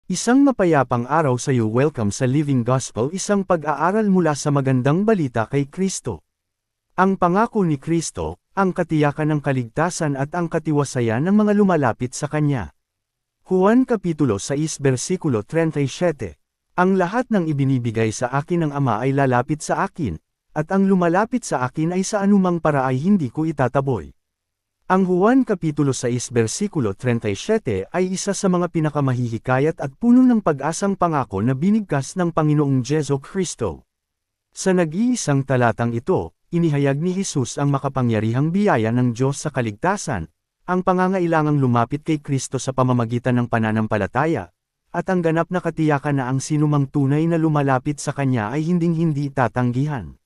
Isang mapayapang araw sa iyo. Welcome sa Living Gospel, isang pag-aaral mula sa magandang balita kay Kristo. Ang pangako ni Kristo, ang katiyakan ng kaligtasan at ang katiwasayan ng mga lumalapit sa Kanya. Juan Kapitulo 6 versikulo 37. Ang lahat ng ibinibigay sa akin ng Ama ay lalapit sa akin, at ang lumalapit sa akin ay sa anumang para ay hindi ko itataboy. Ang Juan Kapitulo 6 versikulo 37 ay isa sa mga pinakamahihikayat at puno ng pag-asang pangako na binigkas ng Panginoong Jesu Kristo. Sa nag-iisang talatang ito, inihayag ni Jesus ang makapangyarihang biyaya ng Diyos sa kaligtasan, ang pangangailangang lumapit kay Kristo sa pamamagitan ng pananampalataya, at ang ganap na katiyakan na ang sinumang tunay na lumalapit sa Kanya ay hinding-hindi tatanggihan.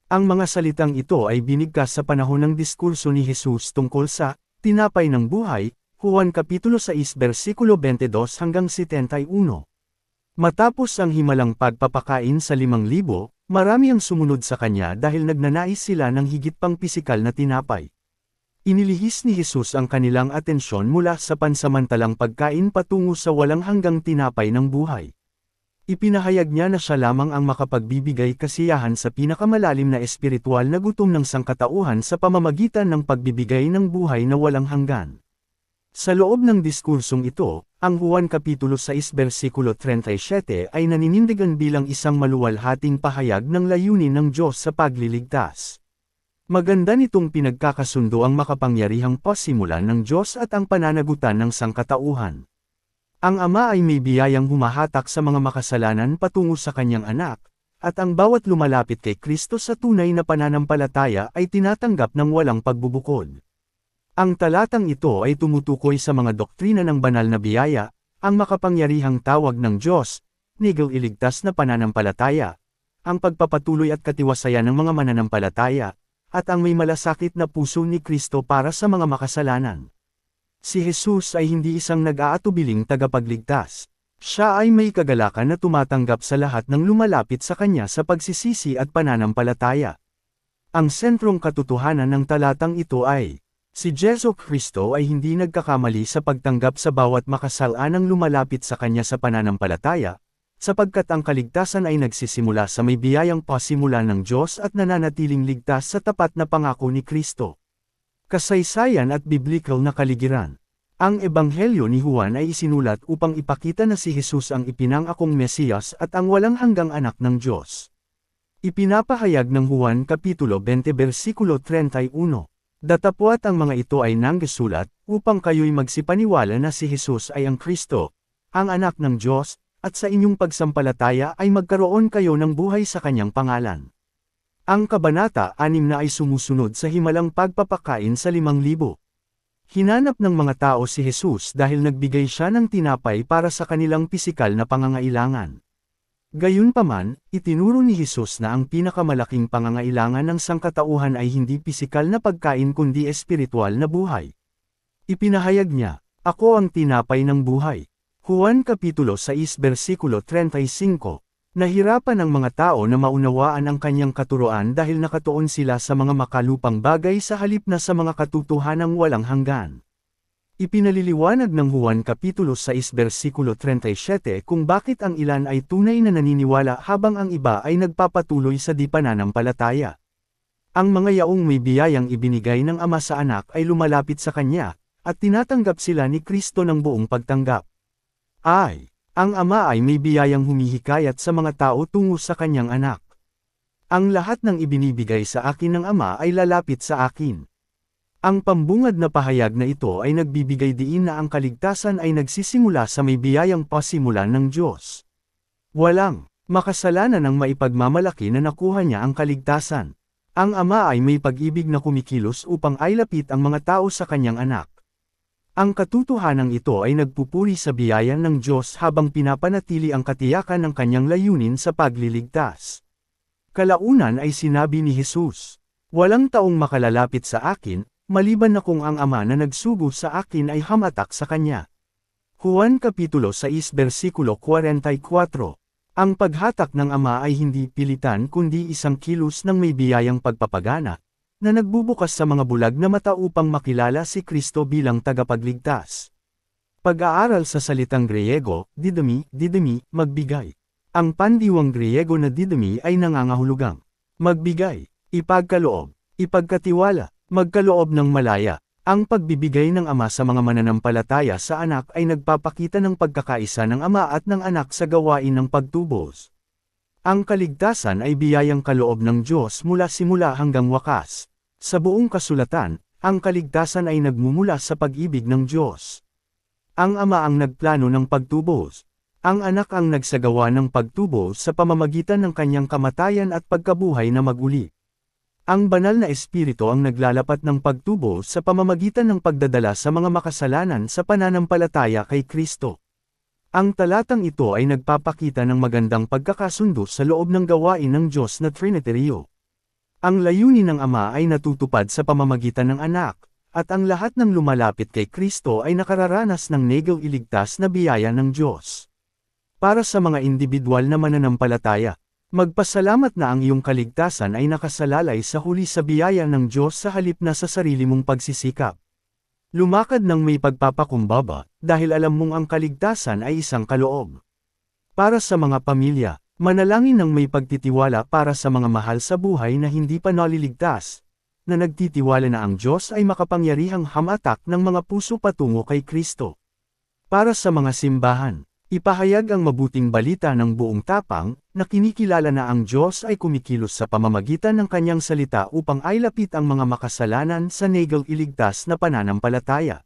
Ang mga salitang ito ay binigkas sa panahon ng diskurso ni Jesus tungkol sa tinapay ng buhay, Juan Kapitulo 6 versikulo 22 hanggang 71. Matapos ang himalang pagpapakain sa 5,000, marami ang sumunod sa Kanya dahil nagnanais sila ng higit pang pisikal na tinapay. Inilihis ni Jesus ang kanilang atensyon mula sa pansamantalang pagkain patungo sa walang hanggang tinapay ng buhay. Ipinahayag niya na siya lamang ang makapagbibigay kasiyahan sa pinakamalalim na espiritual na gutom ng sangkatauhan sa pamamagitan ng pagbibigay ng buhay na walang hanggan. Sa loob ng diskursong ito, ang Juan Kapitulo 6 versikulo 37 ay naninindigan bilang isang maluwalhating pahayag ng layunin ng Diyos sa pagliligtas. Maganda nitong pinagkakasundo ang makapangyarihang pasimulan ng Diyos at ang pananagutan ng sangkatauhan. Ang Ama ay may biyayang humahatak sa mga makasalanan patungo sa Kanyang anak, at ang bawat lumalapit kay Kristo sa tunay na pananampalataya ay tinatanggap ng walang pagbubukod. Ang talatang ito ay tumutukoy sa mga doktrina ng banal na biyaya, ang makapangyarihang tawag ng Diyos, nigel iligtas na pananampalataya, ang pagpapatuloy at katiwasayan ng mga mananampalataya, at ang may malasakit na puso ni Kristo para sa mga makasalanan. Si Jesus ay hindi isang nag-aatubiling tagapagligtas. Siya ay may kagalakan na tumatanggap sa lahat ng lumalapit sa Kanya sa pagsisisi at pananampalataya. Ang sentrong katotohanan ng talatang ito ay, si Jesu Kristo ay hindi nagkakamali sa pagtanggap sa bawat makasalanang lumalapit sa Kanya sa pananampalataya, sapagkat ang kaligtasan ay nagsisimula sa may biyayang pasimulan ng Diyos at nananatiling ligtas sa tapat na pangako ni Kristo. Kasaysayan at biblikal na kaligiran. Ang Ebanghelyo ni Juan ay isinulat upang ipakita na si Jesus ang ipinangakong Mesiyas at ang walang hanggang anak ng Diyos. Ipinapahayag ng Juan Kapitulo 20 versikulo 31. Datapwat ang mga ito ay nanggesulat, upang kayo'y magsipaniwala na si Jesus ay ang Kristo, ang anak ng Diyos, at sa inyong pagsampalataya ay magkaroon kayo ng buhay sa Kanyang pangalan. Ang kabanata 6 na ay sumusunod sa himalang pagpapakain sa 5,000. Hinanap ng mga tao si Jesus dahil nagbigay siya ng tinapay para sa kanilang pisikal na pangangailangan. Gayunpaman, itinuro ni Jesus na ang pinakamalaking pangangailangan ng sangkatauhan ay hindi pisikal na pagkain kundi espiritual na buhay. Ipinahayag niya, "Ako ang tinapay ng buhay." Juan Kapitulo 6 versikulo 35. Nahirapan ang mga tao na maunawaan ang Kanyang katuroan dahil nakatuon sila sa mga makalupang bagay sa halip na sa mga katotohanang walang hanggan. Ipinaliliwanag ng Juan Kapitulo 6 versikulo 37 kung bakit ang ilan ay tunay na naniniwala habang ang iba ay nagpapatuloy sa di pananampalataya. Ang mga yaong may biyayang ibinigay ng Ama sa anak ay lumalapit sa Kanya, at tinatanggap sila ni Kristo ng buong pagtanggap. Ang Ama ay may biyayang humihikayat sa mga tao tungo sa Kanyang anak. Ang lahat ng ibinibigay sa akin ng Ama ay lalapit sa akin. Ang pambungad na pahayag na ito ay nagbibigay diin na ang kaligtasan ay nagsisimula sa may biyayang pasimulan ng Diyos. Walang makasalanan ang maipagmamalaki na nakuha niya ang kaligtasan. Ang Ama ay may pag-ibig na kumikilos upang ailapit ang mga tao sa Kanyang anak. Ang katotohanan ito ay nagpupuri sa biyaya ng Diyos habang pinapanatili ang katiyakan ng Kanyang layunin sa pagliligtas. Kalaunan ay sinabi ni Jesus, "Walang taong makalalapit sa akin, maliban na kung ang Ama na nagsugo sa akin ay hamatak sa Kanya." Juan Kapitulo 6 versikulo 44. Ang paghatak ng Ama ay hindi pilitan kundi isang kilos ng may biyayang pagpapagana, na nagbubukas sa mga bulag na mata upang makilala si Kristo bilang tagapagligtas. Pag-aaral sa salitang Griego, didimi, magbigay. Ang pandiwang Griego na didimi ay nangangahulugang magbigay, ipagkaloob, ipagkatiwala, magkaloob ng malaya. Ang pagbibigay ng Ama sa mga mananampalataya sa anak ay nagpapakita ng pagkakaisa ng Ama at ng anak sa gawain ng pagtubos. Ang kaligtasan ay biyayang kaloob ng Diyos mula simula hanggang wakas. Sa buong kasulatan, ang kaligtasan ay nagmumula sa pag-ibig ng Diyos. Ang Ama ang nagplano ng pagtubos. Ang anak ang nagsagawa ng pagtubos sa pamamagitan ng kanyang kamatayan at pagkabuhay na maguli. Ang banal na espiritu ang naglalapat ng pagtubos sa pamamagitan ng pagdadala sa mga makasalanan sa pananampalataya kay Kristo. Ang talatang ito ay nagpapakita ng magandang pagkakasundo sa loob ng gawain ng Diyos na Trinitaryo. Ang layunin ng Ama ay natutupad sa pamamagitan ng anak, at ang lahat ng lumalapit kay Kristo ay nakararanas ng negel-iligtas na biyaya ng Diyos. Para sa mga individual na mananampalataya, magpasalamat na ang iyong kaligtasan ay nakasalalay sa huli sa biyaya ng Diyos sa halip na sa sarili mong pagsisikap. Lumakad ng may pagpapakumbaba, dahil alam mong ang kaligtasan ay isang kaloob. Para sa mga pamilya, manalangin ng may pagtitiwala para sa mga mahal sa buhay na hindi pa naliligtas, na nagtitiwala na ang Diyos ay makapangyarihang hamatak ng mga puso patungo kay Kristo. Para sa mga simbahan, ipahayag ang mabuting balita ng buong tapang, na kinikilala na ang Diyos ay kumikilos sa pamamagitan ng kanyang salita upang ailapit ang mga makasalanan sa negel-iligtas na pananampalataya.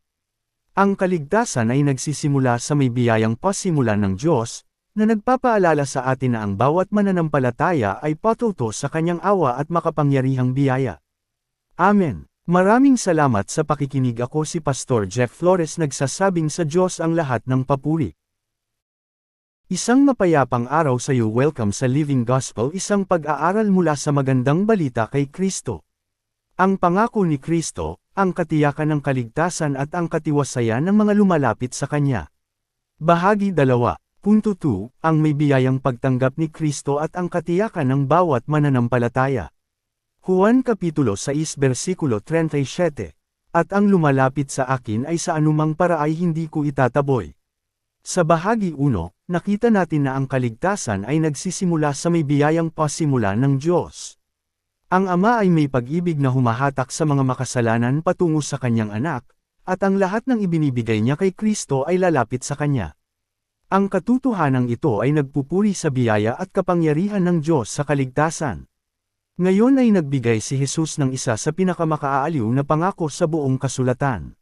Ang kaligtasan ay nagsisimula sa may biyayang pasimula ng Diyos, na nagpapaalala sa atin na ang bawat mananampalataya ay patuto sa kanyang awa at makapangyarihang biyaya. Amen. Maraming salamat sa pakikinig. Ako si Pastor Jeff Flores, nagsasabing sa Diyos ang lahat ng papuri. Isang mapayapang araw sa iyo. Welcome sa Living Gospel, isang pag-aaral mula sa magandang balita kay Kristo. Ang pangako ni Kristo, ang katiyakan ng kaligtasan at ang katiwasayan ng mga lumalapit sa Kanya. Bahagi 2.2, ang may biyayang pagtanggap ni Kristo at ang katiyakan ng bawat mananampalataya. Juan Kapitulo 6 versikulo 37, at ang lumalapit sa akin ay sa anumang paraay hindi ko itataboy. Sa bahagi 1, nakita natin na ang kaligtasan ay nagsisimula sa may biyayang pasimula ng Diyos. Ang Ama ay may pag-ibig na humahatak sa mga makasalanan patungo sa kanyang anak, at ang lahat ng ibinibigay niya kay Kristo ay lalapit sa kanya. Ang katotohanang ito ay nagpupuri sa biyaya at kapangyarihan ng Diyos sa kaligtasan. Ngayon ay nagbigay si Jesus ng isa sa pinakamakaaaliw na pangako sa buong kasulatan.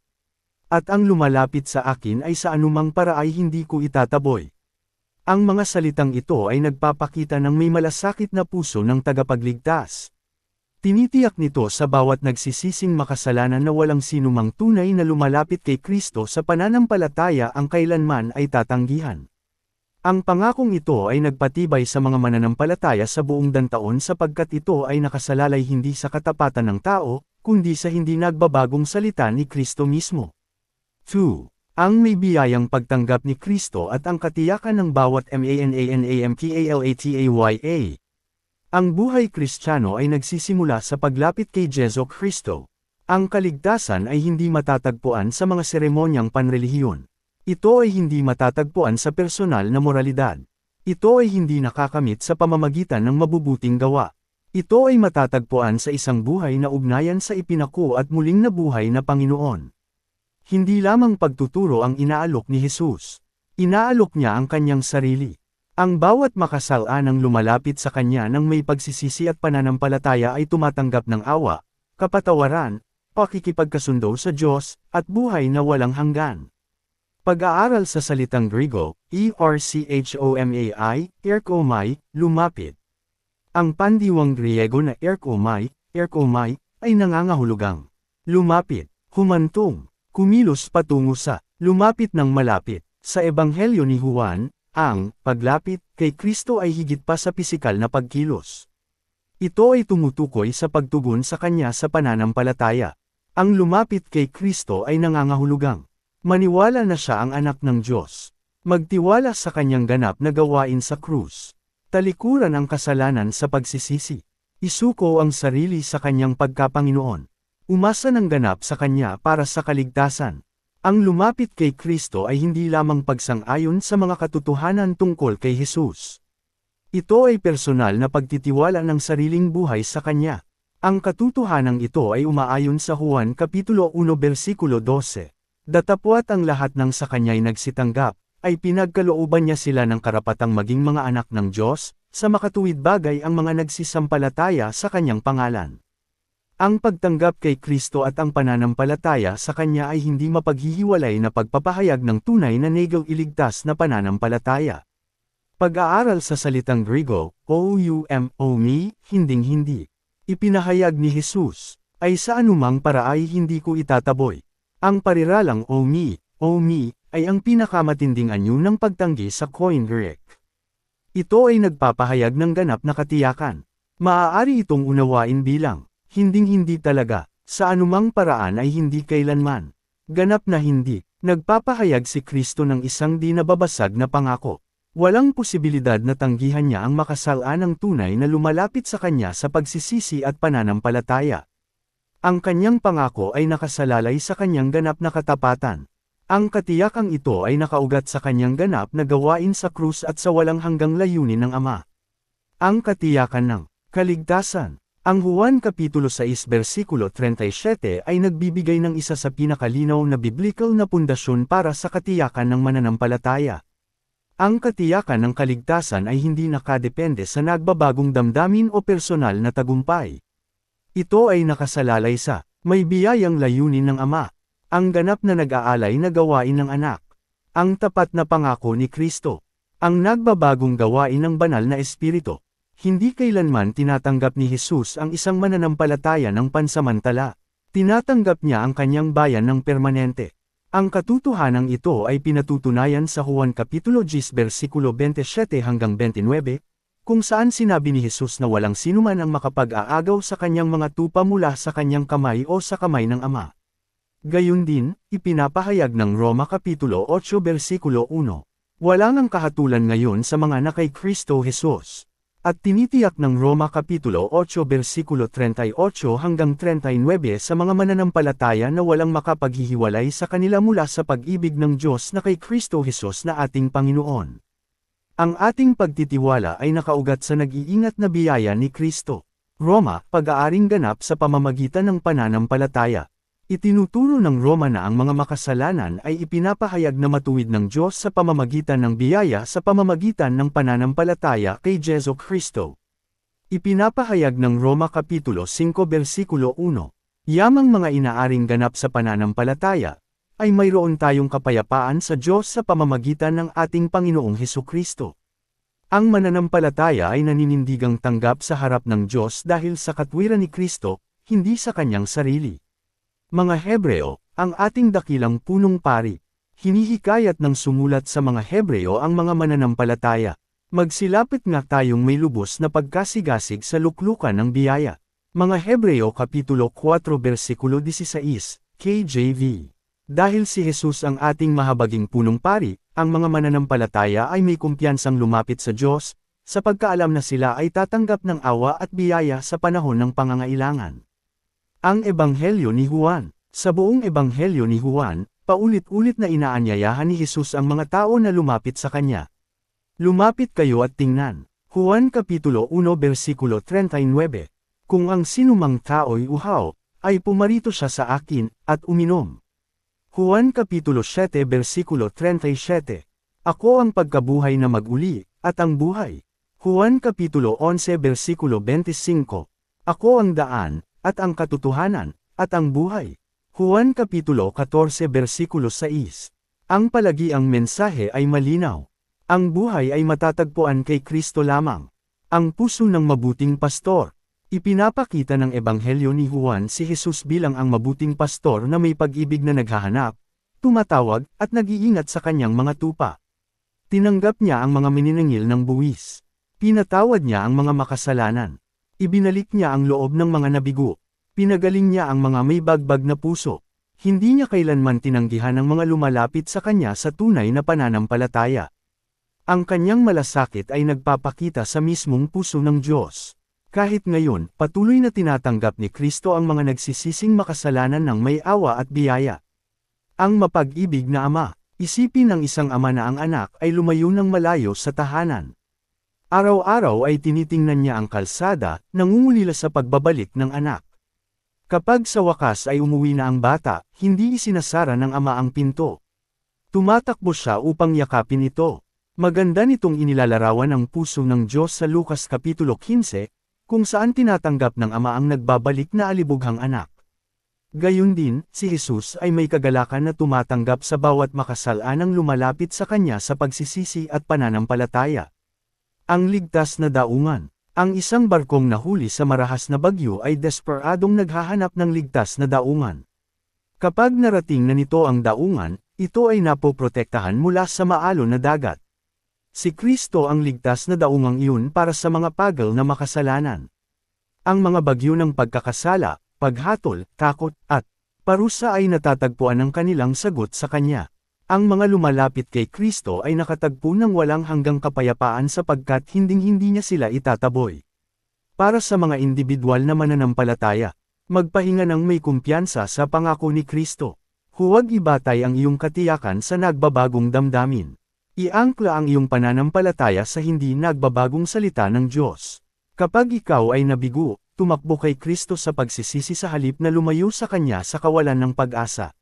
At ang lumalapit sa akin ay sa anumang paraay hindi ko itataboy. Ang mga salitang ito ay nagpapakita ng may malasakit na puso ng tagapagligtas. Tinitiyak nito sa bawat nagsisising makasalanan na walang sinumang tunay na lumalapit kay Kristo sa pananampalataya ang kailanman ay tatanggihan. Ang pangakong ito ay nagpatibay sa mga mananampalataya sa buong dantaon sapagkat ito ay nakasalalay hindi sa katapatan ng tao, kundi sa hindi nagbabagong salita ni Kristo mismo. 2. Ang may biyayang pagtanggap ni Kristo at ang katiyakan ng bawat mananampalataya. Ang buhay Kristiyano ay nagsisimula sa paglapit kay Jesu Kristo. Ang kaligtasan ay hindi matatagpuan sa mga seremonyang panrelihiyon. Ito ay hindi matatagpuan sa personal na moralidad. Ito ay hindi nakakamit sa pamamagitan ng mabubuting gawa. Ito ay matatagpuan sa isang buhay na ugnayan sa ipinako at muling nabuhay na Panginoon. Hindi lamang pagtuturo ang inaalok ni Jesus. Inaalok niya ang kanyang sarili. Ang bawat makasalanang lumalapit sa kanya ng may pagsisisi at pananampalataya ay tumatanggap ng awa, kapatawaran, pakikipagkasundo sa Diyos, at buhay na walang hanggan. Pag-aaral sa salitang Griego, erchomai, lumapit. Ang pandiwang Griego na erchomai, ay nangangahulugang lumapit, humantong, kumilos patungo sa, lumapit ng malapit. Sa Ebanghelyo ni Juan, ang paglapit kay Kristo ay higit pa sa pisikal na pagkilos. Ito ay tumutukoy sa pagtugon sa Kanya sa pananampalataya. Ang lumapit kay Kristo ay nangangahulugang maniwala na siya ang anak ng Diyos. Magtiwala sa kanyang ganap na gawain sa krus. Talikuran ang kasalanan sa pagsisisi. Isuko ang sarili sa kanyang pagkapanginoon. Umasa ng ganap sa kanya para sa kaligtasan. Ang lumapit kay Kristo ay hindi lamang pagsang-ayon sa mga katotohanan tungkol kay Jesus. Ito ay personal na pagtitiwala ng sariling buhay sa Kanya. Ang katotohanang ito ay umaayon sa Juan Kapitulo 1 versikulo 12. Datapwat ang lahat ng sa Kanya'y nagsitanggap, ay pinagkalooban niya sila ng karapatang maging mga anak ng Diyos, sa makatuwid bagay ang mga nagsisampalataya sa Kanyang pangalan. Ang pagtanggap kay Kristo at ang pananampalataya sa Kanya ay hindi mapaghihiwalay na pagpapahayag ng tunay na negong-iligtas na pananampalataya. Pag-aaral sa salitang Griego, oumi, hinding-hindi. Ipinahayag ni Jesus, ay sa anumang paraay hindi ko itataboy. Ang pariralang oumi, ay ang pinakamatinding anyo ng pagtanggi sa Koine Greek. Ito ay nagpapahayag ng ganap na katiyakan. Maaari itong unawain bilang, hinding-hindi talaga, sa anumang paraan ay hindi kailanman. Ganap na hindi, nagpapahayag si Kristo ng isang di nababasag na pangako. Walang posibilidad na tanggihan niya ang makasalaan ng tunay na lumalapit sa Kanya sa pagsisisi at pananampalataya. Ang Kanyang pangako ay nakasalalay sa Kanyang ganap na katapatan. Ang katiyakang ito ay nakaugat sa Kanyang ganap na gawain sa krus at sa walang hanggang layunin ng Ama. Ang katiyakan ng kaligtasan. Ang Juan Kapitulo 6 versikulo 37 ay nagbibigay ng isa sa pinakalinaw na biblical na pundasyon para sa katiyakan ng mananampalataya. Ang katiyakan ng kaligtasan ay hindi nakadepende sa nagbabagong damdamin o personal na tagumpay. Ito ay nakasalalay sa may biyayang layunin ng Ama, ang ganap na nag-aalay na gawain ng anak, ang tapat na pangako ni Kristo, ang nagbabagong gawain ng banal na Espiritu. Hindi kailanman tinatanggap ni Jesus ang isang mananampalataya ng pansamantala. Tinatanggap niya ang Kanyang bayan ng permanente. Ang katotohanang ito ay pinatutunayan sa Juan Kapitulo 10 versikulo 27 hanggang 29, kung saan sinabi ni Jesus na walang sinuman ang makapag-aagaw sa Kanyang mga tupa mula sa Kanyang kamay o sa kamay ng Ama. Gayun din, ipinapahayag ng Roma Kapitulo 8 versikulo 1. Walang ang kahatulan ngayon sa mga na kay Kristo Jesus. At tinitiyak ng Roma Kapitulo 8 versikulo 38 hanggang 39 sa mga mananampalataya na walang makapaghihiwalay sa kanila mula sa pag-ibig ng Diyos na kay Kristo Jesus na ating Panginoon. Ang ating pagtitiwala ay nakaugat sa nag-iingat na biyaya ni Kristo. Roma, pag-aaring ganap sa pamamagitan ng pananampalataya. Itinuturo ng Roma na ang mga makasalanan ay ipinapahayag na matuwid ng Diyos sa pamamagitan ng biyaya sa pamamagitan ng pananampalataya kay Jesu Kristo. Ipinapahayag ng Roma Kapitulo 5 versikulo 1, yamang mga inaaring ganap sa pananampalataya, ay mayroon tayong kapayapaan sa Diyos sa pamamagitan ng ating Panginoong Hesukristo. Ang mananampalataya ay naninindigang tanggap sa harap ng Diyos dahil sa katwiran ni Kristo, hindi sa kanyang sarili. Mga Hebreo, ang ating dakilang punong pari, hinihikayat ng sumulat sa mga Hebreo ang mga mananampalataya. Magsilapit nga tayong may lubos na pagkasigasig sa luklukan ng biyaya. Mga Hebreo Kapitulo 4 versikulo 16, KJV. Dahil si Jesus ang ating mahabaging punong pari, ang mga mananampalataya ay may kumpiyansang lumapit sa Diyos, sa pagkaalam na sila ay tatanggap ng awa at biyaya sa panahon ng pangangailangan. Ang Ebanghelyo ni Juan. Sa buong Ebanghelyo ni Juan, paulit-ulit na inaanyayahan ni Jesus ang mga tao na lumapit sa Kanya. Lumapit kayo at tingnan. Juan Kapitulo 1 versikulo 39. Kung ang sinumang tao'y uhaw, ay pumarito siya sa akin, at uminom. Juan Kapitulo 7 versikulo 37. Ako ang pagkabuhay na mag-uli, at ang buhay. Juan Kapitulo 11 versikulo 25. Ako ang daan, at ang katotohanan, at ang buhay. Juan Kapitulo 14 versikulo 6. Ang palagiang mensahe ay malinaw. Ang buhay ay matatagpuan kay Kristo lamang. Ang puso ng mabuting pastor. Ipinapakita ng Ebanghelyo ni Juan si Jesus bilang ang mabuting pastor na may pag-ibig na naghahanap, tumatawag, at nag-iingat sa kanyang mga tupa. Tinanggap niya ang mga mininingil ng buwis. Pinatawad niya ang mga makasalanan. Ibinalik niya ang loob ng mga nabigo. Pinagaling niya ang mga may bagbag na puso. Hindi niya kailanman tinanggihan ang mga lumalapit sa kanya sa tunay na pananampalataya. Ang kanyang malasakit ay nagpapakita sa mismong puso ng Diyos. Kahit ngayon, patuloy na tinatanggap ni Kristo ang mga nagsisising makasalanan ng may awa at biyaya. Ang mapag-ibig na ama. Isipin ng isang ama na ang anak ay lumayo ng malayo sa tahanan. Araw-araw ay tinitingnan niya ang kalsada, nangungulila sa pagbabalik ng anak. Kapag sa wakas ay umuwi na ang bata, hindi isinasara ng ama ang pinto. Tumatakbo siya upang yakapin ito. Maganda nitong inilalarawan ang puso ng Diyos sa Lucas Kapitulo 15, kung saan tinatanggap ng ama ang nagbabalik na alibughang anak. Gayun din, si Jesus ay may kagalakan na tumatanggap sa bawat makasalanang lumalapit sa kanya sa pagsisisi at pananampalataya. Ang ligtas na daungan. Ang isang barkong nahuli sa marahas na bagyo ay desperadong naghahanap ng ligtas na daungan. Kapag narating na nito ang daungan, ito ay napoprotektahan mula sa maalon na dagat. Si Kristo ang ligtas na daungang iyon para sa mga pagal na makasalanan. Ang mga bagyo ng pagkakasala, paghatol, takot, at parusa ay natatagpuan ng kanilang sagot sa Kanya. Ang mga lumalapit kay Kristo ay nakatagpo ng walang hanggang kapayapaan sapagkat hinding-hindi niya sila itataboy. Para sa mga individual na mananampalataya, magpahinga ng may kumpiyansa sa pangako ni Kristo. Huwag ibatay ang iyong katiyakan sa nagbabagong damdamin. Iangkla ang iyong pananampalataya sa hindi nagbabagong salita ng Diyos. Kapag ikaw ay nabigo, tumakbo kay Kristo sa pagsisisi sa halip na lumayo sa Kanya sa kawalan ng pag-asa.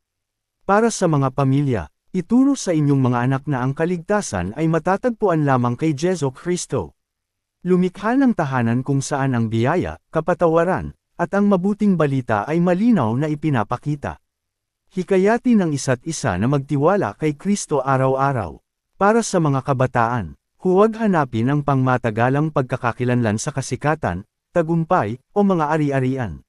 Para sa mga pamilya, ituro sa inyong mga anak na ang kaligtasan ay matatagpuan lamang kay Jesu Kristo. Lumikha ng tahanan kung saan ang biyaya, kapatawaran, at ang mabuting balita ay malinaw na ipinapakita. Hikayatin ng isa't isa na magtiwala kay Kristo araw-araw. Para sa mga kabataan, huwag hanapin ang pangmatagalang pagkakakilanlan sa kasikatan, tagumpay, o mga ari-arian.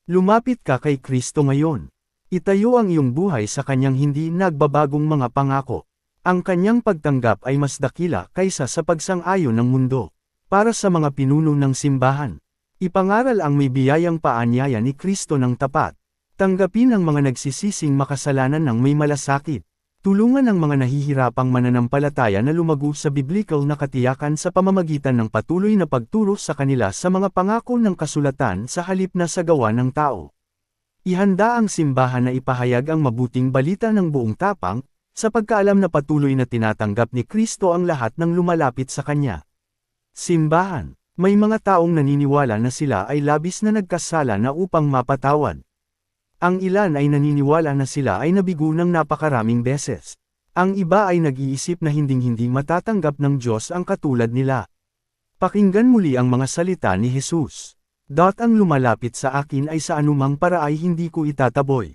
Lumapit ka kay Kristo ngayon. Itayo ang iyong buhay sa Kanyang hindi nagbabagong mga pangako. Ang Kanyang pagtanggap ay mas dakila kaysa sa pagsang-ayon ng mundo. Para sa mga pinuno ng simbahan, ipangaral ang may biyayang paanyaya ni Kristo ng tapat. Tanggapin ang mga nagsisising makasalanan ng may malasakit. Tulungan ang mga nahihirapang mananampalataya na lumago sa biblical na katiyakan sa pamamagitan ng patuloy na pagturo sa kanila sa mga pangako ng kasulatan sa halip na sa gawa ng tao. Ihanda ang simbahan na ipahayag ang mabuting balita ng buong tapang, sa pagkaalam na patuloy na tinatanggap ni Kristo ang lahat ng lumalapit sa Kanya. Simbahan. May mga taong naniniwala na sila ay labis na nagkasala na upang mapatawad. Ang ilan ay naniniwala na sila ay nabigo ng napakaraming beses. Ang iba ay nag-iisip na hinding-hindi matatanggap ng Diyos ang katulad nila. Pakinggan muli ang mga salita ni Jesus. Ang lumalapit sa akin ay sa anumang paraay hindi ko itataboy.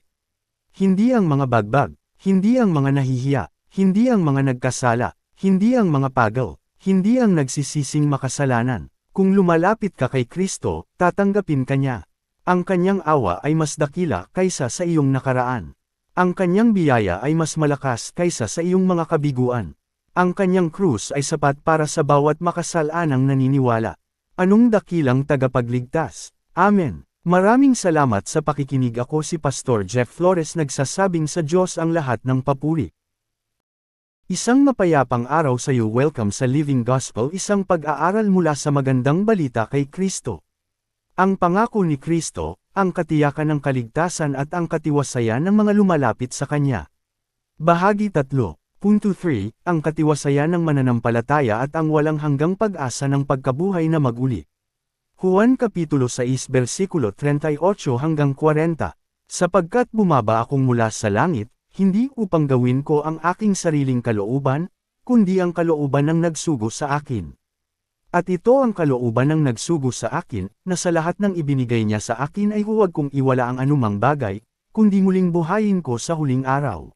Hindi ang mga bagbag, hindi ang mga nahihiya, hindi ang mga nagkasala, hindi ang mga pagal, hindi ang nagsisising makasalanan. Kung lumalapit ka kay Kristo, tatanggapin ka niya. Ang Kanyang awa ay mas dakila kaysa sa iyong nakaraan. Ang Kanyang biyaya ay mas malakas kaysa sa iyong mga kabiguan. Ang Kanyang krus ay sapat para sa bawat makasalanang naniniwala. Anong dakilang tagapagligtas? Amen. Maraming salamat sa pakikinig. Ako si Pastor Jeff Flores, nagsasabing sa Diyos ang lahat ng papuri. Isang mapayapang araw sa iyo. Welcome sa Living Gospel, isang pag-aaral mula sa magandang balita kay Kristo. Ang pangako ni Kristo, ang katiyakan ng kaligtasan at ang katiwasayan ng mga lumalapit sa Kanya. Bahagi 3.3, ang katiwasayan ng mananampalataya at ang walang hanggang pag-asa ng pagkabuhay na maguli. Juan Kapitulo 6 versikulo 38 hanggang 40, sapagkat bumaba akong mula sa langit, hindi upang gawin ko ang aking sariling kalooban, kundi ang kalooban ng nagsugo sa akin. At ito ang kalooban ng nagsugo sa akin, na sa lahat ng ibinigay niya sa akin ay huwag kong iwala ang anumang bagay, kundi muling buhayin ko sa huling araw.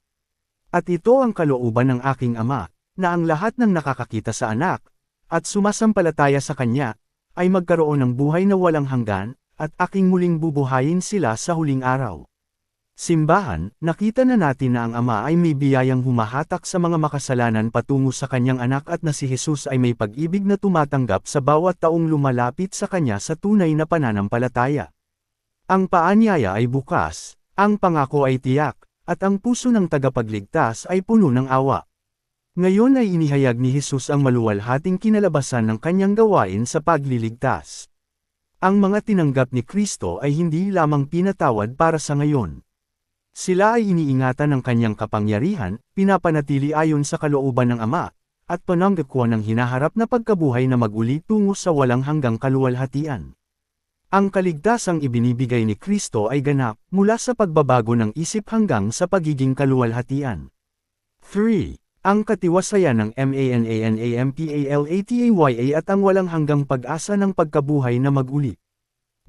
At ito ang kalooban ng aking Ama, na ang lahat ng nakakakita sa anak, at sumasampalataya sa Kanya, ay magkaroon ng buhay na walang hanggan, at aking muling bubuhayin sila sa huling araw. Simbahan, nakita na natin na ang Ama ay may biyayang humahatak sa mga makasalanan patungo sa Kanyang anak at na si Jesus ay may pag-ibig na tumatanggap sa bawat taong lumalapit sa Kanya sa tunay na pananampalataya. Ang paanyaya ay bukas, ang pangako ay tiyak, at ang puso ng tagapagligtas ay puno ng awa. Ngayon ay inihayag ni Jesus ang maluwalhating kinalabasan ng Kanyang gawain sa pagliligtas. Ang mga tinanggap ni Kristo ay hindi lamang pinatawad para sa ngayon. Sila ay iniingatan ng kanyang kapangyarihan, pinapanatili ayon sa kalooban ng Ama, at pananggakwa ng hinaharap na pagkabuhay na maguli tungo sa walang hanggang kaluwalhatian. Ang kaligtasang ibinibigay ni Kristo ay ganap, mula sa pagbabago ng isip hanggang sa pagiging kaluwalhatian. 3. Ang katiwasayan ng MANANAMPALATAYA at ang walang hanggang pag-asa ng pagkabuhay na maguli.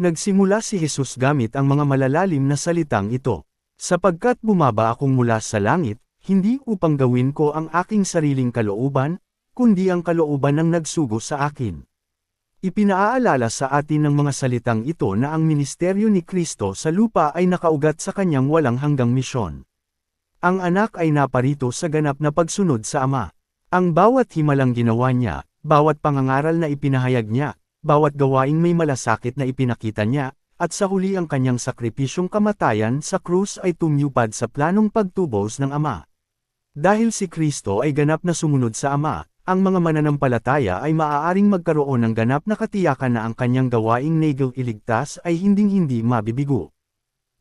Nagsimula si Jesus gamit ang mga malalalim na salitang ito. Sapagkat bumaba akong mula sa langit, hindi upang gawin ko ang aking sariling kalooban, kundi ang kalooban ng nagsugo sa akin. Ipinaaalala sa atin ng mga salitang ito na ang ministeryo ni Kristo sa lupa ay nakaugat sa kanyang walang hanggang misyon. Ang anak ay naparito sa ganap na pagsunod sa Ama. Ang bawat himalang ginawa niya, bawat pangangaral na ipinahayag niya, bawat gawaing may malasakit na ipinakita niya, at sa huli ang kanyang sakripisyong kamatayan sa krus ay tumupad sa planong pagtubos ng Ama. Dahil si Kristo ay ganap na sumunod sa Ama, ang mga mananampalataya ay maaaring magkaroon ng ganap na katiyakan na ang kanyang gawaing naging iligtas ay hinding-hindi mabibigo.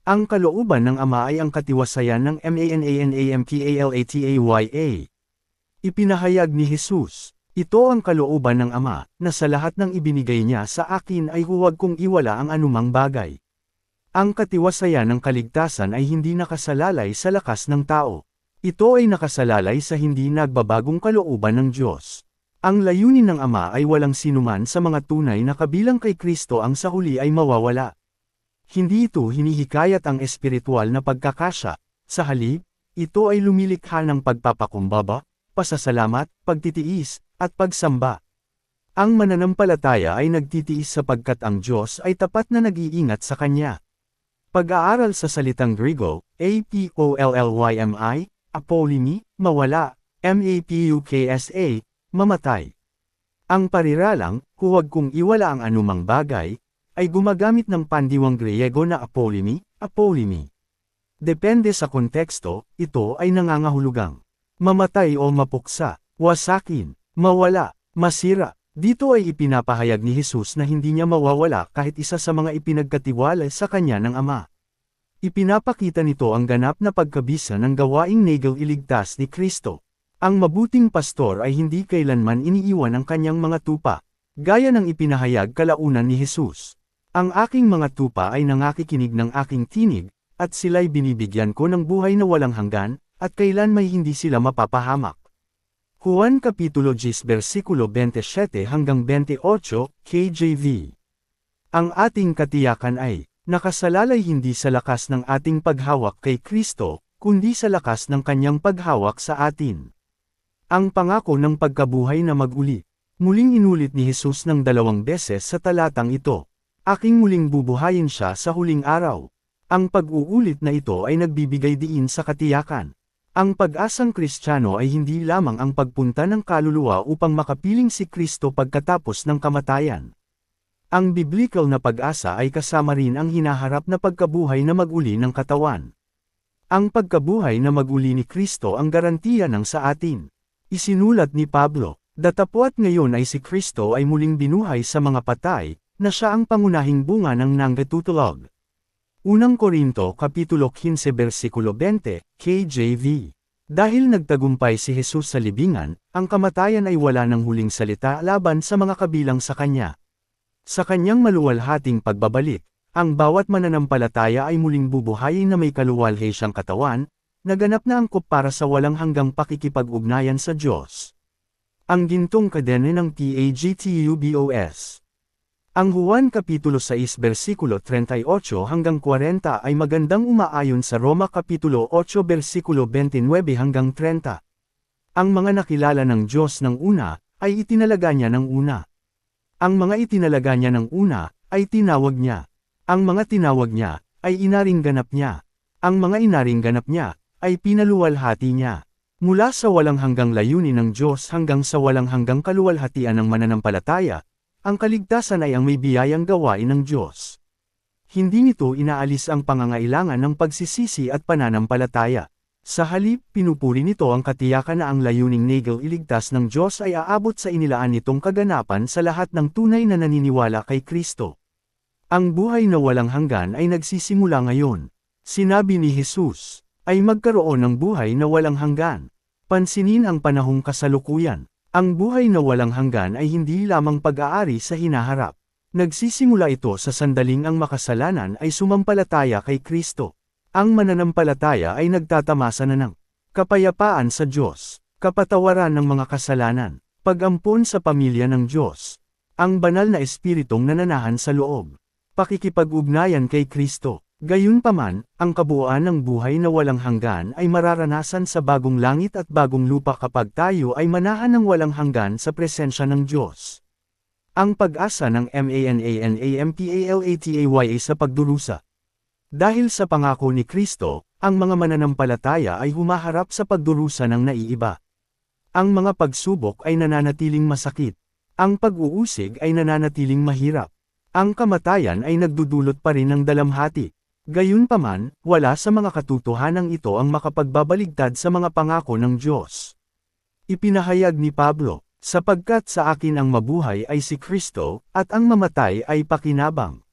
Ang kalooban ng Ama ay ang katiwasayan ng MANANAMPALATAYA. Ipinahayag ni Jesus, ito ang kalooban ng Ama, na sa lahat ng ibinigay niya sa akin ay huwag kong iwala ang anumang bagay. Ang katiwasayan ng kaligtasan ay hindi nakasalalay sa lakas ng tao. Ito ay nakasalalay sa hindi nagbabagong kalooban ng Diyos. Ang layunin ng Ama ay walang sinuman sa mga tunay na kabilang kay Kristo ang sa huli ay mawawala. Hindi ito hinihikayat ang espiritual na pagkakasya, sa halip, ito ay lumilikha ng pagpapakumbaba, pasasalamat, pagtitiis, at pagsamba. Ang mananampalataya ay nagtitiis sapagkat ang Diyos ay tapat na nag-iingat sa Kanya. Pag-aaral sa salitang Griego, apollymi, apolimi, mawala, mapuksa, mamatay. Ang pariralang, huwag kong iwala ang anumang bagay, ay gumagamit ng pandiwang Griego na apolimi. Depende sa konteksto, ito ay nangangahulugang mamatay o mapuksa, wasakin, mawala, masira. Dito ay ipinapahayag ni Jesus na hindi niya mawawala kahit isa sa mga ipinagkatiwala sa kanya ng Ama. Ipinapakita nito ang ganap na pagkabisa ng gawaing naging iligtas ni Kristo. Ang mabuting pastor ay hindi kailanman iniiwan ang kanyang mga tupa, gaya ng ipinahayag kalaunan ni Jesus. Ang aking mga tupa ay nangakikinig ng aking tinig, at sila'y binibigyan ko ng buhay na walang hanggan, at kailan may hindi sila mapapahamak. Juan Kapitulo 10 versikulo 27 hanggang 28, KJV. Ang ating katiyakan ay, nakasalalay hindi sa lakas ng ating paghawak kay Kristo, kundi sa lakas ng kanyang paghawak sa atin. Ang pangako ng pagkabuhay na maguli. Muling inulit ni Jesus ng 2 beses sa talatang ito. Aking muling bubuhayin siya sa huling araw. Ang pag-uulit na ito ay nagbibigay diin sa katiyakan. Ang pag-asang Kristiyano ay hindi lamang ang pagpunta ng kaluluwa upang makapiling si Kristo pagkatapos ng kamatayan. Ang biblikal na pag-asa ay kasama rin ang hinaharap na pagkabuhay na maguli ng katawan. Ang pagkabuhay na maguli ni Kristo ang garantiya ng sa atin. Isinulat ni Pablo, datapwat ngayon ay si Kristo ay muling binuhay sa mga patay, na siya ang pangunahing bunga ng nanggatutulag. Unang Korinto Kapitulo 15 versikulo 20, KJV. Dahil nagtagumpay si Jesus sa libingan, ang kamatayan ay wala ng huling salita laban sa mga kabilang sa kanya. Sa kanyang maluwalhating pagbabalik, ang bawat mananampalataya ay muling bubuhayin na may kaluwalhati siyang katawan, naganap na angkop para sa walang hanggang pakikipag-ugnayan sa Diyos. Ang gintong kadena ng TAGTUBOS. Ang Juan Kapitulo 6 versikulo 38 hanggang 40 ay magandang umaayon sa Roma Kapitulo 8 versikulo 29 hanggang 30. Ang mga nakilala ng Diyos ng una, ay itinalaga niya ng una. Ang mga itinalaga niya ng una, ay tinawag niya. Ang mga tinawag niya, ay inaring ganap niya. Ang mga inaring ganap niya, ay pinaluwalhati niya. Mula sa walang hanggang layunin ng Diyos hanggang sa walang hanggang kaluwalhatian ng mananampalataya, ang kaligtasan ay ang may biyayang gawain ng Diyos. Hindi nito inaalis ang pangangailangan ng pagsisisi at pananampalataya. Sa halip, pinupuri nito ang katiyakan na ang layuning naging iligtas ng Diyos ay aabot sa inilaan nitong kaganapan sa lahat ng tunay na naniniwala kay Kristo. Ang buhay na walang hanggan ay nagsisimula ngayon. Sinabi ni Jesus, ay magkaroon ng buhay na walang hanggan. Pansinin ang panahong kasalukuyan. Ang buhay na walang hanggan ay hindi lamang pag-aari sa hinaharap. Nagsisimula ito sa sandaling ang makasalanan ay sumampalataya kay Kristo. Ang mananampalataya ay nagtatamasa na ng kapayapaan sa Diyos, kapatawaran ng mga kasalanan, pag-ampon sa pamilya ng Diyos, ang banal na espiritong nananahan sa loob, pakikipag-ugnayan kay Kristo. Gayunpaman, ang kabuuan ng buhay na walang hanggan ay mararanasan sa bagong langit at bagong lupa kapag tayo ay manahan ng walang hanggan sa presensya ng Diyos. Ang pag-asa ng MANANAMPALATAYA sa pagdurusa. Dahil sa pangako ni Kristo, ang mga mananampalataya ay humaharap sa pagdurusa ng naiiba. Ang mga pagsubok ay nananatiling masakit. Ang pag-uusig ay nananatiling mahirap. Ang kamatayan ay nagdudulot pa rin ng dalamhati. Gayunpaman, wala sa mga katotohanang ito ang makapagbabaligtad sa mga pangako ng Diyos. Ipinahayag ni Pablo, sapagkat sa akin ang mabuhay ay si Kristo, at ang mamatay ay pakinabang.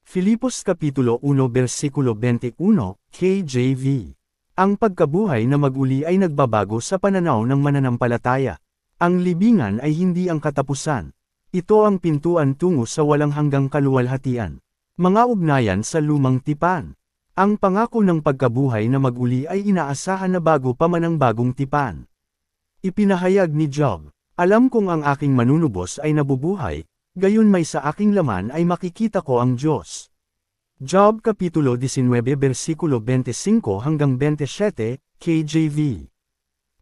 Filipos Kapitulo 1 versikulo 21, KJV. Ang pagkabuhay na mag-uli ay nagbabago sa pananaw ng mananampalataya. Ang libingan ay hindi ang katapusan. Ito ang pintuan tungo sa walang hanggang kaluwalhatian. Mga ugnayan sa lumang tipan. Ang pangako ng pagkabuhay na mag-uli ay inaasahan na bago pa man ang bagong tipan. Ipinahayag ni Job, alam kong ang aking manunubos ay nabubuhay, gayon may sa aking laman ay makikita ko ang Diyos. Job Kapitulo 19 versikulo 25 hanggang 27, KJV.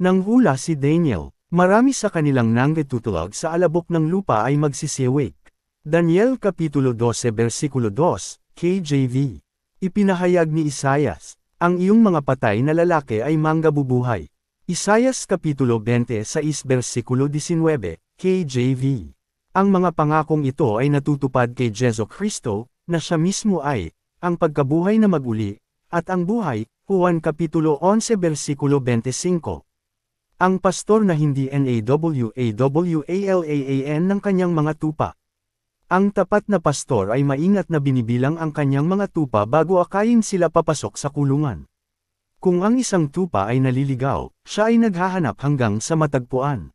Nanghula si Daniel, marami sa kanilang nanggitutulog sa alabok ng lupa ay magsisiwik. Daniel Kapitulo 12 versikulo 2, KJV. Ipinahayag ni Isayas, ang iyong mga patay na lalaki ay manggabubuhay. Isayas Kapitulo 26 versikulo 19, KJV. Ang mga pangakong ito ay natutupad kay Jesu Kristo, na siya mismo ay, ang pagkabuhay na mag-uli, at ang buhay, Juan Kapitulo 11 versikulo 25. Ang pastor na hindi NAWAWALAAN ng kanyang mga tupa. Ang tapat na pastor ay maingat na binibilang ang kanyang mga tupa bago akayin sila papasok sa kulungan. Kung ang isang tupa ay naliligaw, siya ay naghahanap hanggang sa matagpuan.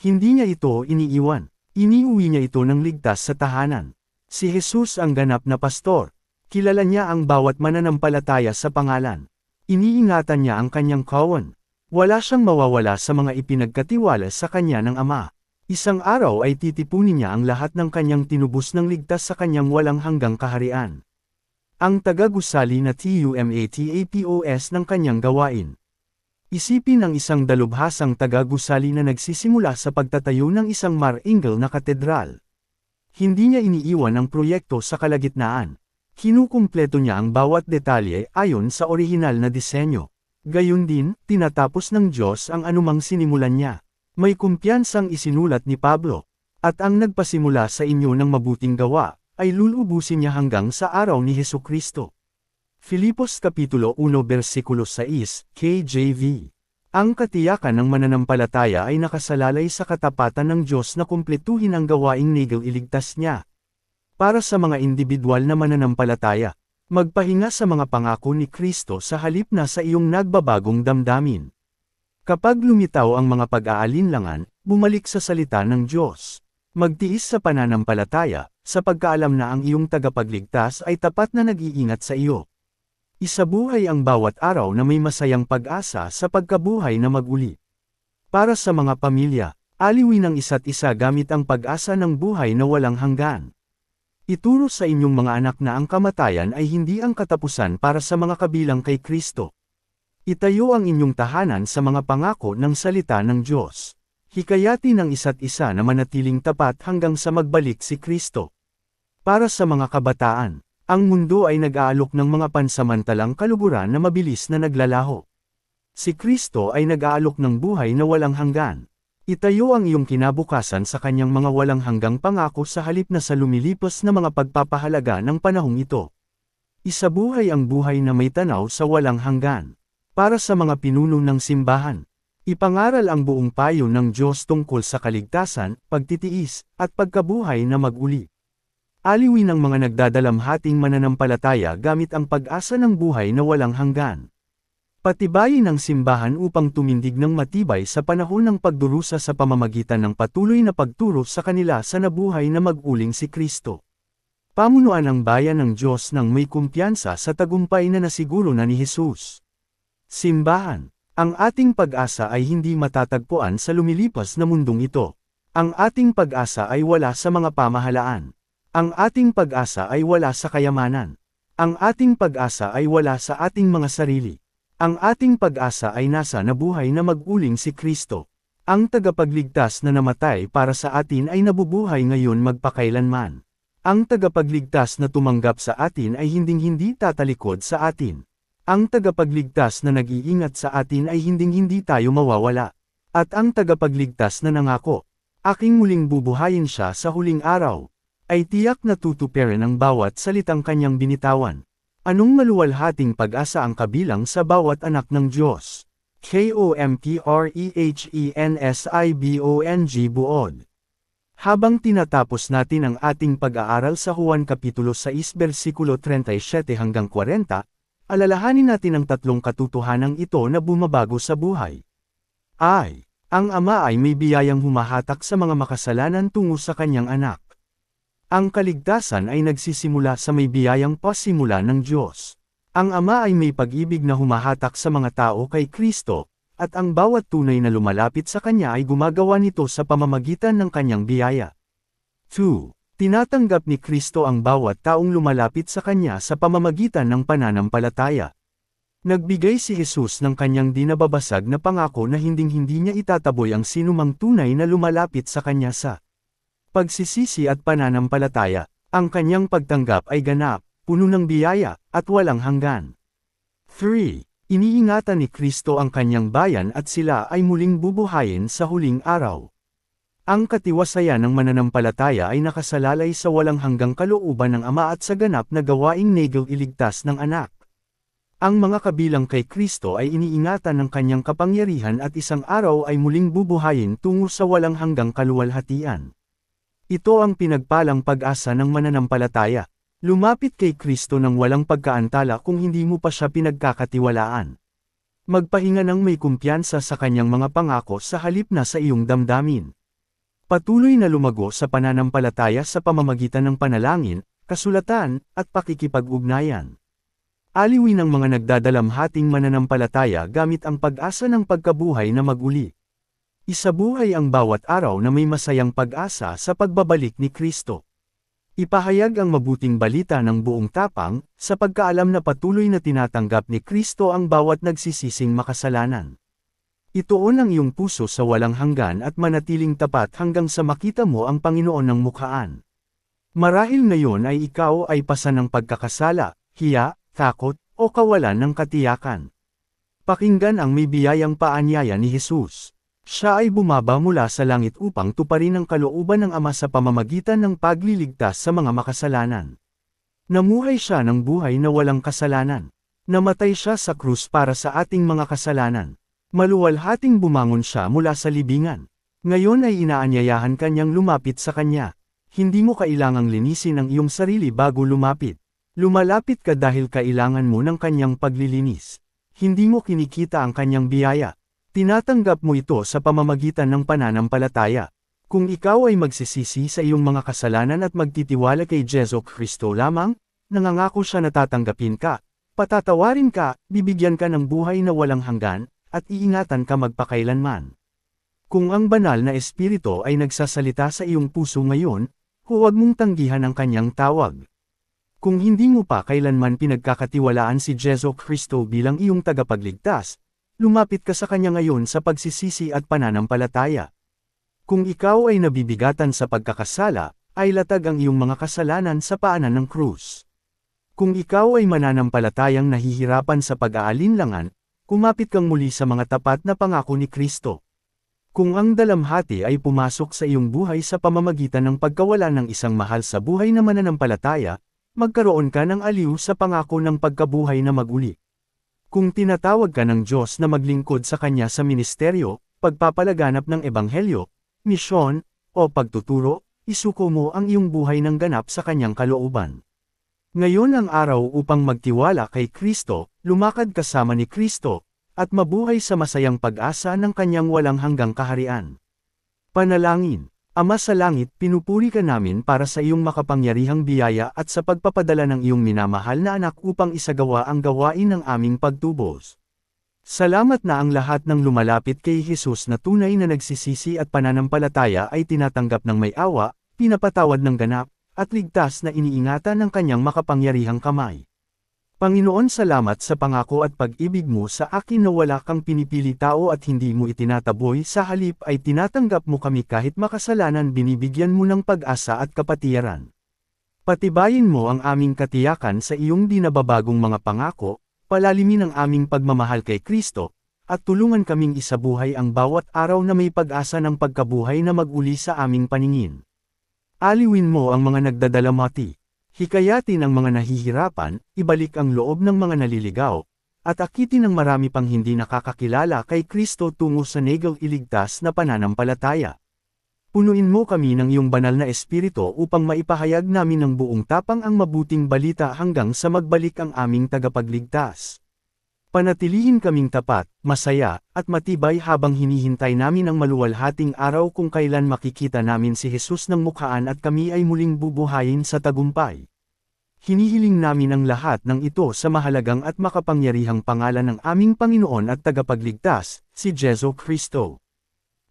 Hindi niya ito iniiwan. Iniuwi niya ito ng ligtas sa tahanan. Si Jesus ang ganap na pastor. Kilala niya ang bawat mananampalataya sa pangalan. Iniingatan niya ang kanyang kawan. Wala siyang mawawala sa mga ipinagkatiwala sa kanya ng Ama. Isang araw ay titipunin niya ang lahat ng kanyang tinubos ng ligtas sa kanyang walang hanggang kaharian. Ang tagagusali na TUMATAPOS ng kanyang gawain. Isipin ang isang dalubhasang tagagusali na nagsisimula sa pagtatayo ng isang maringal na katedral. Hindi niya iniiwan ang proyekto sa kalagitnaan. Kinukumpleto niya ang bawat detalye ayon sa orihinal na disenyo. Gayun din, tinatapos ng Diyos ang anumang sinimulan niya. May kumpiyansang isinulat ni Pablo, at ang nagpasimula sa inyo ng mabuting gawa, ay lulubusin niya hanggang sa araw ni Hesukristo. Filipos Kapitulo 1 versikulo 6, KJV. Ang katiyakan ng mananampalataya ay nakasalalay sa katapatan ng Diyos na kumpletuhin ang gawaing nigel iligtas niya. Para sa mga individual na mananampalataya, magpahinga sa mga pangako ni Kristo sa halip na sa iyong nagbabagong damdamin. Kapag lumitaw ang mga pag-aalinlangan, bumalik sa salita ng Diyos. Magtiis sa pananampalataya, sa pagkaalam na ang iyong tagapagligtas ay tapat na nag-iingat sa iyo. Isabuhay ang bawat araw na may masayang pag-asa sa pagkabuhay na mag-uli. Para sa mga pamilya, aliwin ang isa't isa gamit ang pag-asa ng buhay na walang hanggan. Ituro sa inyong mga anak na ang kamatayan ay hindi ang katapusan para sa mga kabilang kay Kristo. Itayo ang inyong tahanan sa mga pangako ng salita ng Diyos. Hikayatin ang isa't isa na manatiling tapat hanggang sa magbalik si Kristo. Para sa mga kabataan, ang mundo ay nag-aalok ng mga pansamantalang kaluguran na mabilis na naglalaho. Si Kristo ay nag-aalok ng buhay na walang hanggan. Itayo ang iyong kinabukasan sa kanyang mga walang hanggang pangako sa halip na sa lumilipas na mga pagpapahalaga ng panahong ito. Isabuhay ang buhay na may tanaw sa walang hanggan. Para sa mga pinuno ng simbahan, ipangaral ang buong payo ng Diyos tungkol sa kaligtasan, pagtitiis, at pagkabuhay na mag-uli. Aliwin ng mga nagdadalamhating mananampalataya gamit ang pag-asa ng buhay na walang hanggan. Patibayin ang simbahan upang tumindig ng matibay sa panahon ng pagdurusa sa pamamagitan ng patuloy na pagturo sa kanila sa nabuhay na mag-uling si Kristo. Pamunuan ang bayan ng Diyos ng may kumpiyansa sa tagumpay na nasiguro na ni Jesus. Simbahan. Ang ating pag-asa ay hindi matatagpuan sa lumilipas na mundong ito. Ang ating pag-asa ay wala sa mga pamahalaan. Ang ating pag-asa ay wala sa kayamanan. Ang ating pag-asa ay wala sa ating mga sarili. Ang ating pag-asa ay nasa nabuhay na mag-uling si Kristo. Ang tagapagligtas na namatay para sa atin ay nabubuhay ngayon magpakailanman. Ang tagapagligtas na tumanggap sa atin ay hinding-hindi tatalikod sa atin. Ang tagapagligtas na nag-iingat sa atin ay hinding-hindi tayo mawawala. At ang tagapagligtas na nangako, aking muling bubuhayin siya sa huling araw, ay tiyak na tutuparin ang bawat salitang kanyang binitawan. Anong maluwalhating pag-asa ang kabilang sa bawat anak ng Diyos? KOMPREHENSIBONG buod. Habang tinatapos natin ang ating pag-aaral sa Juan Kapitulo 6 versikulo 37 hanggang 40, alalahanin natin ang tatlong katotohanan ito na bumabago sa buhay. Ang Ama ay may biyayang humahatak sa mga makasalanan tungo sa kanyang anak. Ang kaligtasan ay nagsisimula sa may biyayang pasimula ng Diyos. Ang Ama ay may pag-ibig na humahatak sa mga tao kay Kristo, at ang bawat tunay na lumalapit sa Kanya ay gumagawa nito sa pamamagitan ng Kanyang biyaya. 2. Tinatanggap ni Kristo ang bawat taong lumalapit sa Kanya sa pamamagitan ng pananampalataya. Nagbigay si Jesus ng Kanyang di nababasag na pangako na hinding-hindi niya itataboy ang sinumang tunay na lumalapit sa Kanya sa pagsisisi at pananampalataya. Ang Kanyang pagtanggap ay ganap, puno ng biyaya, at walang hanggan. 3. Iniingatan ni Kristo ang Kanyang bayan at sila ay muling bubuhayin sa huling araw. Ang katiwasayan ng mananampalataya ay nakasalalay sa walang hanggang kalooban ng Ama at sa ganap na gawaing naging-iligtas ng anak. Ang mga kabilang kay Kristo ay iniingatan ng Kanyang kapangyarihan at isang araw ay muling bubuhayin tungo sa walang hanggang kaluwalhatian. Ito ang pinagpalang pag-asa ng mananampalataya. Lumapit kay Kristo ng walang pagkaantala kung hindi mo pa siya pinagkakatiwalaan. Magpahinga ng may kumpiyansa sa Kanyang mga pangako sa halip na sa iyong damdamin. Patuloy na lumago sa pananampalataya sa pamamagitan ng panalangin, kasulatan, at pakikipag-ugnayan. Aliwin ang mga nagdadalamhating mananampalataya gamit ang pag-asa ng pagkabuhay na mag-uli. Isabuhay ang bawat araw na may masayang pag-asa sa pagbabalik ni Kristo. Ipahayag ang mabuting balita ng buong tapang, sa pagkaalam na patuloy na tinatanggap ni Kristo ang bawat nagsisising makasalanan. Ituon ang iyong puso sa walang hanggan at manatiling tapat hanggang sa makita mo ang Panginoon ng mukhaan. Marahil ngayon ay ikaw ay pasa ng pagkakasala, hiya, takot, o kawalan ng katiyakan. Pakinggan ang may biyayang paanyaya ni Jesus. Siya ay bumaba mula sa langit upang tuparin ang kalooban ng Ama sa pamamagitan ng pagliligtas sa mga makasalanan. Namuhay siya ng buhay na walang kasalanan. Namatay siya sa krus para sa ating mga kasalanan. Maluwalhating bumangon siya mula sa libingan. Ngayon ay inaanyayahan kanyang lumapit sa Kanya. Hindi mo kailangang linisin ang iyong sarili bago lumapit. Lumalapit ka dahil kailangan mo ng Kanyang paglilinis. Hindi mo kinikita ang Kanyang biyaya. Tinatanggap mo ito sa pamamagitan ng pananampalataya. Kung ikaw ay magsisisi sa iyong mga kasalanan at magtitiwala kay Jesu Kristo lamang, nangangako siya na tatanggapin ka, patatawarin ka, bibigyan ka ng buhay na walang hanggan, at iingatan ka magpakailanman. Kung ang banal na espiritu ay nagsasalita sa iyong puso ngayon, huwag mong tanggihan ang kanyang tawag. Kung hindi mo pa kailanman pinagkakatiwalaan si Jesu Kristo bilang iyong tagapagligtas, lumapit ka sa Kanya ngayon sa pagsisisi at pananampalataya. Kung ikaw ay nabibigatan sa pagkakasala, ay latag ang iyong mga kasalanan sa paanan ng krus. Kung ikaw ay mananampalatayang nahihirapan sa pag-aalinlangan, kumapit kang muli sa mga tapat na pangako ni Kristo. Kung ang dalamhati ay pumasok sa iyong buhay sa pamamagitan ng pagkawala ng isang mahal sa buhay na mananampalataya, magkaroon ka ng aliw sa pangako ng pagkabuhay na mag-uli. Kung tinatawag ka ng Diyos na maglingkod sa Kanya sa ministeryo, pagpapalaganap ng ebanghelyo, misyon, o pagtuturo, isuko mo ang iyong buhay ng ganap sa kanyang kalooban. Ngayon ang araw upang magtiwala kay Kristo, lumakad kasama ni Kristo, at mabuhay sa masayang pag-asa ng kanyang walang hanggang kaharian. Panalangin. Ama sa langit, pinupuri ka namin para sa iyong makapangyarihang biyaya at sa pagpapadala ng iyong minamahal na anak upang isagawa ang gawain ng aming pagtubos. Salamat na ang lahat ng lumalapit kay Jesus na tunay na nagsisisi at pananampalataya ay tinatanggap ng may awa, pinapatawad ng ganap, at ligtas na iniingatan ng kanyang makapangyarihang kamay. Panginoon, salamat sa pangako at pag-ibig mo sa akin na wala kang pinipili tao at hindi mo itinataboy, sa halip ay tinatanggap mo kami kahit makasalanan, binibigyan mo ng pag-asa at kapatiyaran. Patibayin mo ang aming katiyakan sa iyong di nababagong mga pangako, palalimin ang aming pagmamahal kay Kristo, at tulungan kaming isabuhay ang bawat araw na may pag-asa ng pagkabuhay na mag-uli sa aming paningin. Aliwin mo ang mga nagdadalamhati. Hikayatin ang mga nahihirapan, ibalik ang loob ng mga naliligaw, at akitin ang marami pang hindi nakakakilala kay Kristo tungo sa negal iligtas na pananampalataya. Punuin mo kami ng iyong banal na espiritu upang maipahayag namin ng buong tapang ang mabuting balita hanggang sa magbalik ang aming tagapagligtas. Panatilihin kaming tapat, masaya, at matibay habang hinihintay namin ang maluwalhating araw kung kailan makikita namin si Jesus ng mukhaan at kami ay muling bubuhayin sa tagumpay. Hinihiling namin ang lahat ng ito sa mahalagang at makapangyarihang pangalan ng aming Panginoon at Tagapagligtas, si Jesu Kristo.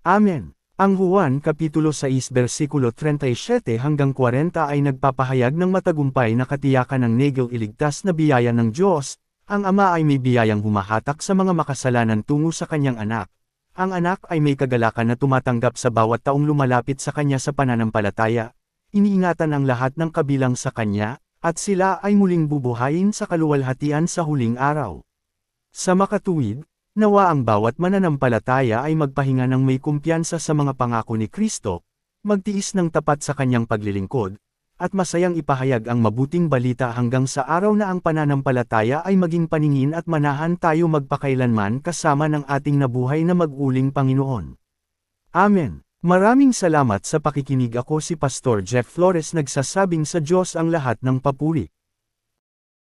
Amen. Ang Juan Kapitulo 6 versikulo 37 hanggang 40 ay nagpapahayag ng matagumpay na katiyakan ng negal iligtas na biyaya ng Diyos. Ang Ama ay may biyayang humahatak sa mga makasalanan tungo sa kanyang anak. Ang anak ay may kagalakan na tumatanggap sa bawat taong lumalapit sa kanya sa pananampalataya. Iniingatan ang lahat ng kabilang sa kanya, at sila ay muling bubuhayin sa kaluwalhatian sa huling araw. Sa makatuwid, nawa ang bawat mananampalataya ay magpahinga ng may kumpiyansa sa mga pangako ni Kristo, magtiis ng tapat sa kanyang paglilingkod, at masayang ipahayag ang mabuting balita hanggang sa araw na ang pananampalataya ay maging paningin at manahan tayo magpakailanman kasama ng ating nabuhay na mag-uling Panginoon. Amen. Maraming salamat sa pakikinig. Ako si Pastor Jeff Flores, nagsasabing sa Diyos ang lahat ng papuri.